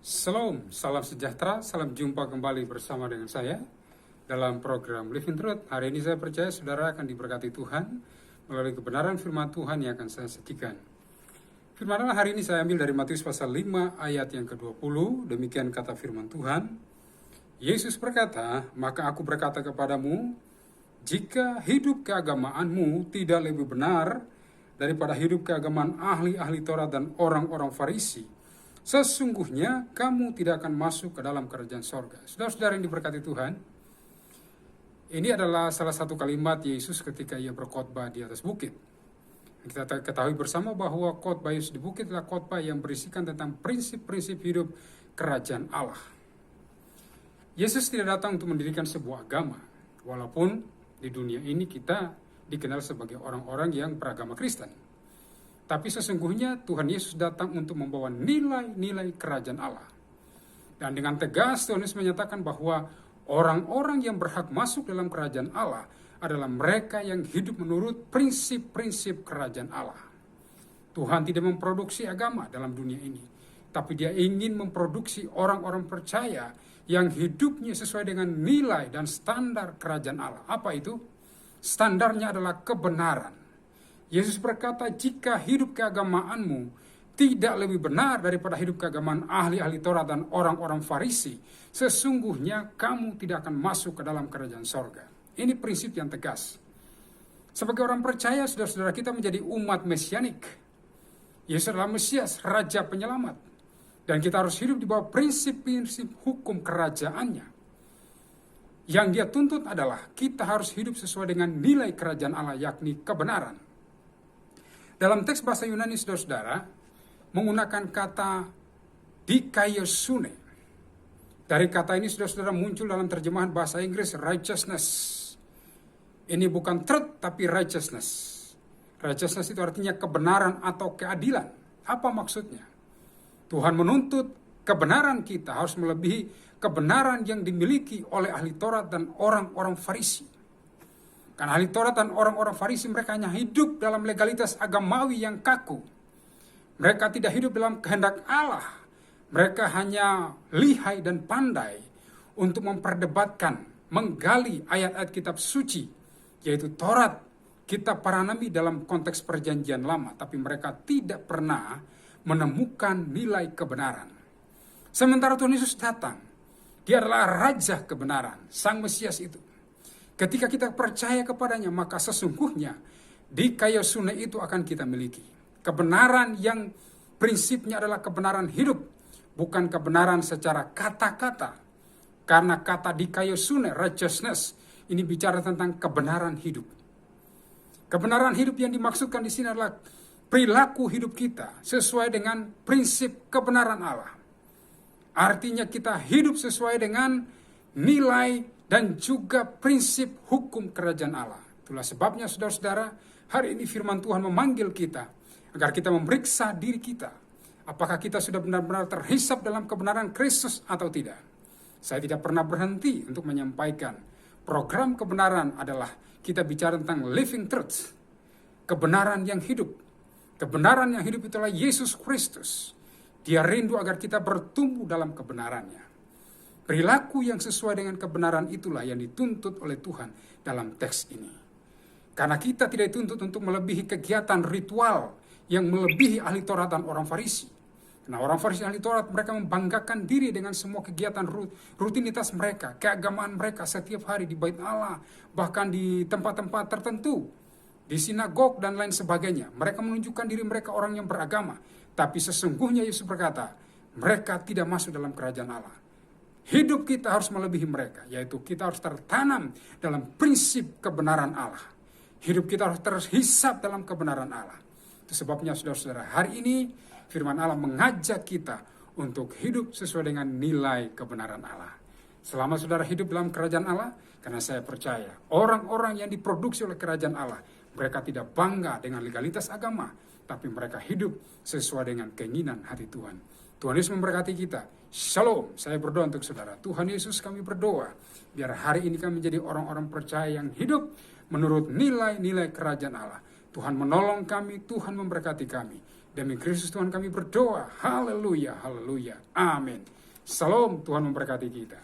Shalom, salam sejahtera, salam jumpa kembali bersama dengan saya dalam program Living Truth. Hari ini saya percaya saudara akan diberkati Tuhan melalui kebenaran firman Tuhan yang akan saya sajikan. Firman Allah hari ini saya ambil dari Matius pasal 5 ayat yang ke-20, demikian kata firman Tuhan. Yesus berkata, maka aku berkata kepadamu, jika hidup keagamaanmu tidak lebih benar daripada hidup keagamaan ahli-ahli Taurat dan orang-orang Farisi, sesungguhnya kamu tidak akan masuk ke dalam kerajaan sorga. Saudara-saudara yang diberkati Tuhan, ini adalah salah satu kalimat Yesus ketika ia berkhotbah di atas bukit. Kita ketahui bersama bahwa khotbah Yesus di bukit adalah khotbah yang berisikan tentang prinsip-prinsip hidup kerajaan Allah. Yesus tidak datang untuk mendirikan sebuah agama, walaupun di dunia ini kita dikenal sebagai orang-orang yang beragama Kristen. Tapi sesungguhnya Tuhan Yesus datang untuk membawa nilai-nilai kerajaan Allah. Dan dengan tegas Tuhan Yesus menyatakan bahwa orang-orang yang berhak masuk dalam kerajaan Allah adalah mereka yang hidup menurut prinsip-prinsip kerajaan Allah. Tuhan tidak memproduksi agama dalam dunia ini, tapi Dia ingin memproduksi orang-orang percaya yang hidupnya sesuai dengan nilai dan standar kerajaan Allah. Apa itu? Standarnya adalah kebenaran. Yesus berkata, jika hidup keagamaanmu tidak lebih benar daripada hidup keagamaan ahli-ahli Taurat dan orang-orang Farisi, sesungguhnya kamu tidak akan masuk ke dalam kerajaan sorga. Ini prinsip yang tegas. Sebagai orang percaya, saudara-saudara kita menjadi umat mesianik. Yesus adalah Mesias, Raja Penyelamat. Dan kita harus hidup di bawah prinsip-prinsip hukum kerajaannya. Yang Dia tuntut adalah kita harus hidup sesuai dengan nilai kerajaan Allah, yakni kebenaran. Dalam teks bahasa Yunani, saudara-saudara, menggunakan kata dikaiosune. Dari kata ini, saudara-saudara, muncul dalam terjemahan bahasa Inggris righteousness. Ini bukan truth, tapi righteousness. Righteousness itu artinya kebenaran atau keadilan. Apa maksudnya? Tuhan menuntut kebenaran kita harus melebihi kebenaran yang dimiliki oleh ahli Taurat dan orang-orang Farisi. Karena ahli Taurat dan orang-orang Farisi mereka hanya hidup dalam legalitas agamawi yang kaku. Mereka tidak hidup dalam kehendak Allah. Mereka hanya lihai dan pandai untuk memperdebatkan, menggali ayat-ayat kitab suci, yaitu Taurat, kitab para nabi dalam konteks perjanjian lama. Tapi mereka tidak pernah menemukan nilai kebenaran. Sementara Tuhan Yesus datang, Dia adalah Raja kebenaran, Sang Mesias itu. Ketika kita percaya kepadanya, maka sesungguhnya dikaiosune itu akan kita miliki. Kebenaran yang prinsipnya adalah kebenaran hidup, bukan kebenaran secara kata-kata. Karena kata dikaiosune, righteousness, ini bicara tentang kebenaran hidup. Kebenaran hidup yang dimaksudkan di sini adalah perilaku hidup kita sesuai dengan prinsip kebenaran Allah. Artinya kita hidup sesuai dengan nilai dan juga prinsip hukum kerajaan Allah. Itulah sebabnya saudara-saudara, hari ini firman Tuhan memanggil kita agar kita memeriksa diri kita. Apakah kita sudah benar-benar terhisap dalam kebenaran Kristus atau tidak? Saya tidak pernah berhenti untuk menyampaikan program kebenaran adalah kita bicara tentang living truth. Kebenaran yang hidup. Kebenaran yang hidup itulah Yesus Kristus. Dia rindu agar kita bertumbuh dalam kebenarannya. Perilaku yang sesuai dengan kebenaran itulah yang dituntut oleh Tuhan dalam teks ini. Karena kita tidak dituntut untuk melebihi kegiatan ritual yang melebihi ahli Taurat dan orang Farisi. Nah, orang Farisi ahli Taurat mereka membanggakan diri dengan semua kegiatan rutinitas mereka, keagamaan mereka setiap hari di bait Allah, bahkan di tempat-tempat tertentu, di sinagog dan lain sebagainya. Mereka menunjukkan diri mereka orang yang beragama. Tapi sesungguhnya Yesus berkata, mereka tidak masuk dalam kerajaan Allah. Hidup kita harus melebihi mereka, yaitu kita harus tertanam dalam prinsip kebenaran Allah. Hidup kita harus terhisap dalam kebenaran Allah. Itu sebabnya saudara-saudara, hari ini firman Allah mengajak kita untuk hidup sesuai dengan nilai kebenaran Allah. Selama saudara hidup dalam kerajaan Allah, karena saya percaya orang-orang yang diproduksi oleh kerajaan Allah, mereka tidak bangga dengan legalitas agama, tapi mereka hidup sesuai dengan keinginan hati Tuhan. Tuhan Yesus memberkati kita. Shalom, saya berdoa untuk saudara. Tuhan Yesus, kami berdoa biar hari ini kami menjadi orang-orang percaya yang hidup menurut nilai-nilai kerajaan Allah. Tuhan menolong kami, Tuhan memberkati kami. Demi Kristus Tuhan kami berdoa. Haleluya, haleluya. Amin. Salam, Tuhan memberkati kita.